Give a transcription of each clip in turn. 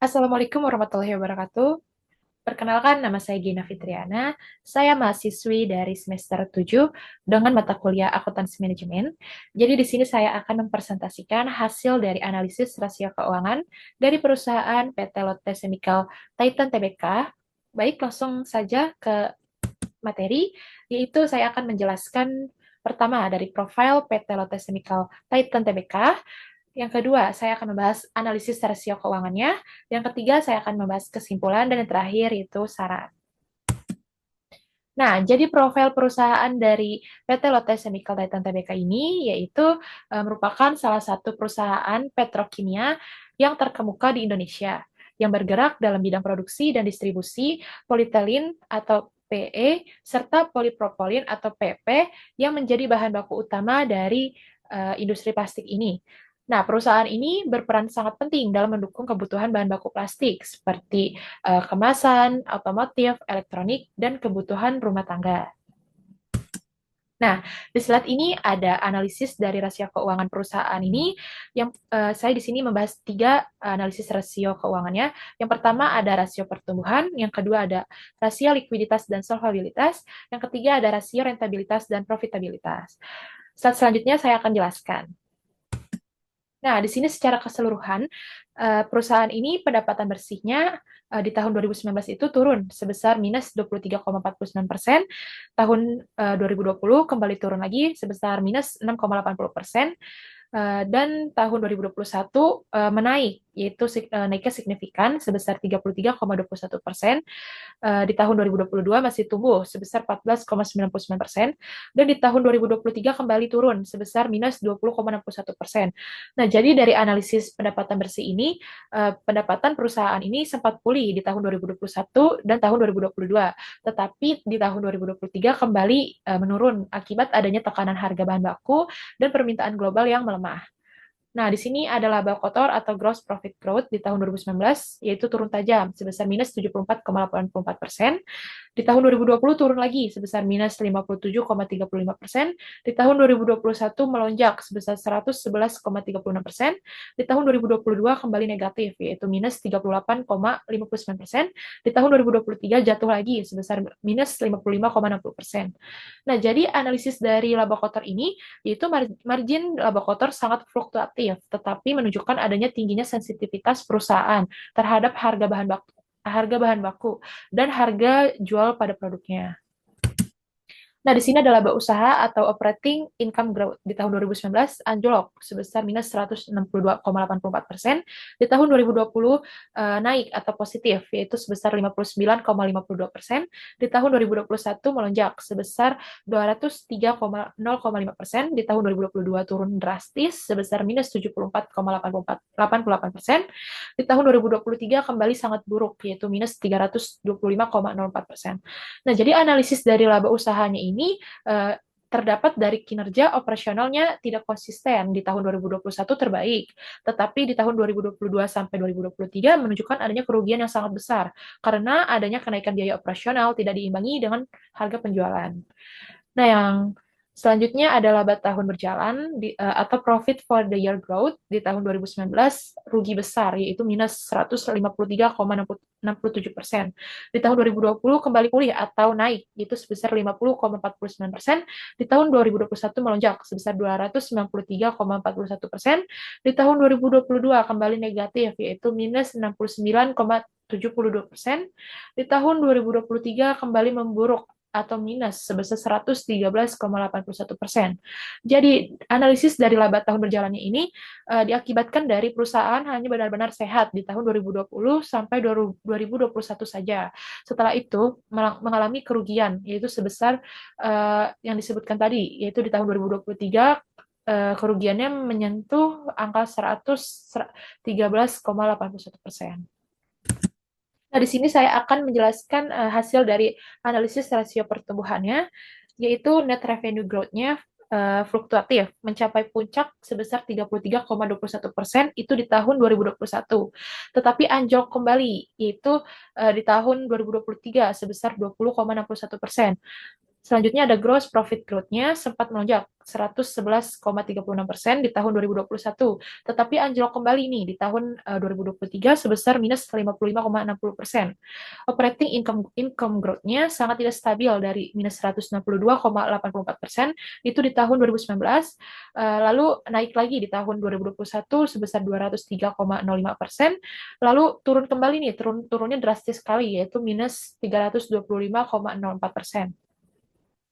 Assalamualaikum warahmatullahi wabarakatuh. Perkenalkan, nama saya Gina Fitriana. Saya mahasiswi dari semester 7 dengan mata kuliah Akuntansi Manajemen. Jadi di sini saya akan mempresentasikan hasil dari analisis rasio keuangan dari perusahaan PT Lotte Chemical Titan Tbk. Baik, langsung saja ke materi, yaitu saya akan menjelaskan pertama dari profil PT Lotte Chemical Titan Tbk. Yang kedua, saya akan membahas analisis rasio keuangannya. Yang ketiga, saya akan membahas kesimpulan. Dan yang terakhir, yaitu saran. Nah, jadi profil perusahaan dari PT Lotte Chemical Titan Tbk ini yaitu merupakan salah satu perusahaan petrokimia yang terkemuka di Indonesia, yang bergerak dalam bidang produksi dan distribusi polietilen atau PE, serta polipropilin atau PP, yang menjadi bahan baku utama dari industri plastik ini. Nah, perusahaan ini berperan sangat penting dalam mendukung kebutuhan bahan baku plastik seperti kemasan, otomotif, elektronik, dan kebutuhan rumah tangga. Nah, di slide ini ada analisis dari rasio keuangan perusahaan ini. Yang saya di sini membahas tiga analisis rasio keuangannya. Yang pertama ada rasio pertumbuhan, yang kedua ada rasio likuiditas dan solvabilitas, yang ketiga ada rasio rentabilitas dan profitabilitas. Slide selanjutnya saya akan jelaskan. Nah, di sini secara keseluruhan, perusahaan ini pendapatan bersihnya di tahun 2019 itu turun sebesar minus 23,49%, tahun 2020 kembali turun lagi sebesar minus 6,80%, dan tahun 2021 menaik, yaitu naiknya signifikan sebesar 33,21%. Di tahun 2022 masih tumbuh sebesar 14,99%, dan di tahun 2023 kembali turun sebesar minus 20,61%. Nah, jadi dari analisis pendapatan bersih ini, pendapatan perusahaan ini sempat pulih di tahun 2021 dan tahun 2022, tetapi di tahun 2023 kembali menurun akibat adanya tekanan harga bahan baku dan permintaan global yang melemah. Nah, di sini ada laba kotor atau gross profit growth di tahun 2019, yaitu turun tajam sebesar minus 74,84%. Di tahun 2020 turun lagi sebesar minus 57,35%. Di tahun 2021 melonjak sebesar 111,36%. Di tahun 2022 kembali negatif, yaitu minus 38,59%. Di tahun 2023 jatuh lagi sebesar minus 55,60%. Nah, jadi analisis dari laba kotor ini, yaitu margin laba kotor sangat fluktuatif, tetapi menunjukkan adanya tingginya sensitivitas perusahaan terhadap harga bahan baku dan harga jual pada produknya. Nah, di sini ada laba usaha atau operating income growth di tahun 2019 anjlok sebesar minus 162,84%. Di tahun 2020 naik atau positif, yaitu sebesar 59,52%. Di tahun 2021 melonjak sebesar 203,05%. Di tahun 2022 turun drastis sebesar minus 74,88%. Di tahun 2023 kembali sangat buruk, yaitu minus 325,04%. Nah, jadi analisis dari laba usahanya ini terdapat dari kinerja operasionalnya tidak konsisten di tahun 2021 terbaik, tetapi di tahun 2022 sampai 2023 menunjukkan adanya kerugian yang sangat besar karena adanya kenaikan biaya operasional tidak diimbangi dengan harga penjualan. Nah, yang selanjutnya adalah laba tahun berjalan atau profit for the year growth di tahun 2019 rugi besar, yaitu minus 153,67%. Di tahun 2020 kembali pulih atau naik, yaitu sebesar 50,49%. Di tahun 2021 melonjak sebesar 293,41%. Di tahun 2022 kembali negatif, yaitu minus 69,72%. Di tahun 2023 kembali memburuk atau minus sebesar 113,81%. Jadi, analisis dari laba tahun berjalannya ini diakibatkan dari perusahaan hanya benar-benar sehat di tahun 2020 sampai 2021 saja. Setelah itu, mengalami kerugian, yaitu sebesar yang disebutkan tadi, yaitu di tahun 2023 kerugiannya menyentuh angka 113,81%. Nah, di sini saya akan menjelaskan hasil dari analisis rasio pertumbuhannya, yaitu net revenue growth-nya fluktuatif, mencapai puncak sebesar 33,21% itu di tahun 2021. Tetapi anjlok kembali, yaitu di tahun 2023 sebesar 20,61%. Selanjutnya ada gross profit growth-nya sempat melonjak 111,36% di tahun 2021, tetapi anjlok kembali nih di tahun 2023 sebesar minus 55,60%. Operating income growth-nya sangat tidak stabil dari minus 162,84% itu di tahun 2019, lalu naik lagi di tahun 2021 sebesar 203,05%, lalu turun kembali nih, turunnya drastis sekali yaitu minus 325,04%.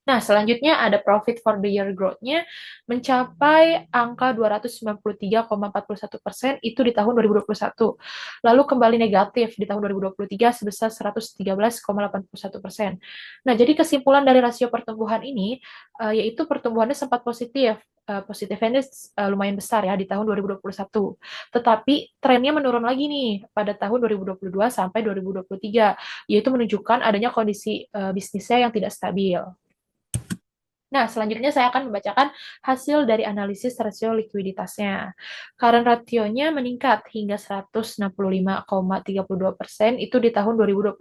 Nah, selanjutnya ada profit for the year growth-nya mencapai angka 293,41% itu di tahun 2021. Lalu kembali negatif di tahun 2023 sebesar 113,81%. Nah, jadi kesimpulan dari rasio pertumbuhan ini yaitu pertumbuhannya sempat positif. Positifnya lumayan besar ya di tahun 2021. Tetapi trennya menurun lagi nih pada tahun 2022 sampai 2023, yaitu menunjukkan adanya kondisi bisnisnya yang tidak stabil. Nah, selanjutnya saya akan membacakan hasil dari analisis rasio likuiditasnya. Current ratio-nya meningkat hingga 165,32% itu di tahun 2021.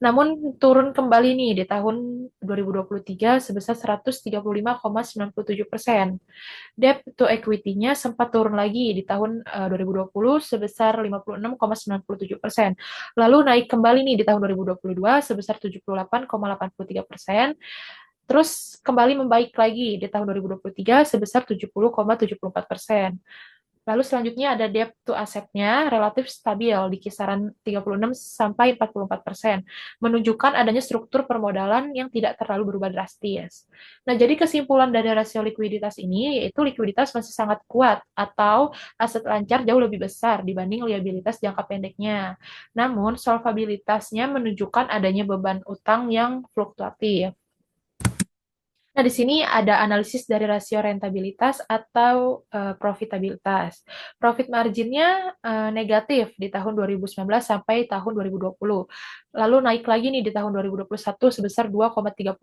Namun turun kembali nih di tahun 2023 sebesar 135,97%. Debt to equity-nya sempat turun lagi di tahun 2020 sebesar 56,97%. Lalu naik kembali nih di tahun 2022 sebesar 78,83%. Terus kembali membaik lagi di tahun 2023 sebesar 70,74%. Lalu selanjutnya ada debt to asset-nya relatif stabil di kisaran 36 sampai 44%, menunjukkan adanya struktur permodalan yang tidak terlalu berubah drastis. Nah, jadi kesimpulan dari rasio likuiditas ini yaitu likuiditas masih sangat kuat atau aset lancar jauh lebih besar dibanding liabilitas jangka pendeknya. Namun, solvabilitasnya menunjukkan adanya beban utang yang fluktuatif. Nah, di sini ada analisis dari rasio rentabilitas atau profitabilitas. Profit marginnya negatif di tahun 2019 sampai tahun 2020. Lalu naik lagi nih di tahun 2021 sebesar 2,32%.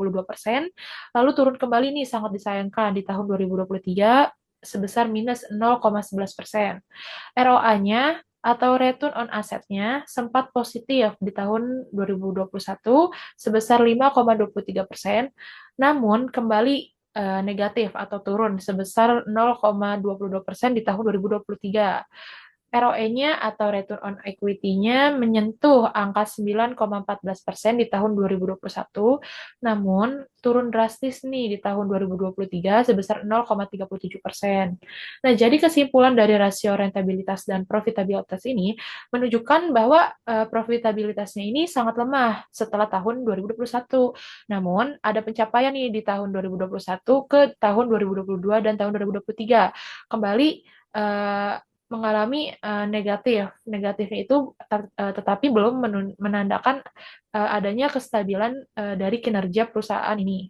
Lalu turun kembali nih sangat disayangkan di tahun 2023 sebesar minus 0,11%. ROA-nya atau return on asset-nya sempat positif di tahun 2021 sebesar 5,23%, namun kembali negatif atau turun sebesar 0,22% di tahun 2023. ROE-nya atau return on equity-nya menyentuh angka 9,14% di tahun 2021, namun turun drastis nih di tahun 2023 sebesar 0,37%. Nah, jadi kesimpulan dari rasio rentabilitas dan profitabilitas ini menunjukkan bahwa profitabilitasnya ini sangat lemah setelah tahun 2021. Namun, ada pencapaian nih di tahun 2021 ke tahun 2022 dan tahun 2023. Kembali mengalami negatif. Negatifnya itu tetapi belum menandakan adanya kestabilan dari kinerja perusahaan ini.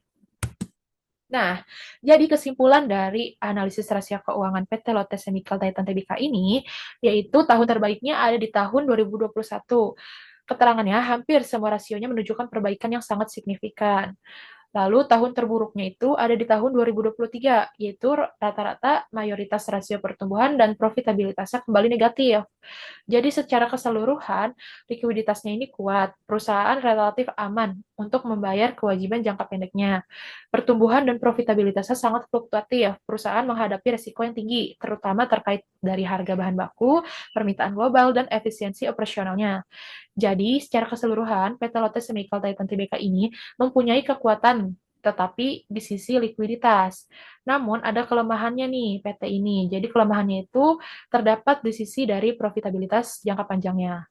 Nah, jadi kesimpulan dari analisis rasio keuangan PT Lotte Chemical Titan Tbk ini, yaitu tahun terbaiknya ada di tahun 2021. Keterangannya hampir semua rasionya menunjukkan perbaikan yang sangat signifikan. Lalu tahun terburuknya itu ada di tahun 2023, yaitu rata-rata mayoritas rasio pertumbuhan dan profitabilitasnya kembali negatif. Jadi secara keseluruhan, likuiditasnya ini kuat, perusahaan relatif aman untuk membayar kewajiban jangka pendeknya. Pertumbuhan dan profitabilitasnya sangat fluktuatif, perusahaan menghadapi risiko yang tinggi, terutama terkait dari harga bahan baku, permintaan global, dan efisiensi operasionalnya. Jadi, secara keseluruhan, PT Lotte Chemical Titan Tbk ini mempunyai kekuatan tetapi di sisi likuiditas. Namun ada kelemahannya nih PT ini. Jadi kelemahannya itu terdapat di sisi dari profitabilitas jangka panjangnya.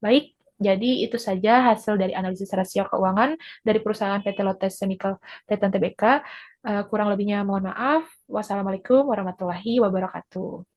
Baik, jadi itu saja hasil dari analisis rasio keuangan dari perusahaan PT Lotte Chemical Titan Tbk. Kurang lebihnya mohon maaf. Wassalamualaikum warahmatullahi wabarakatuh.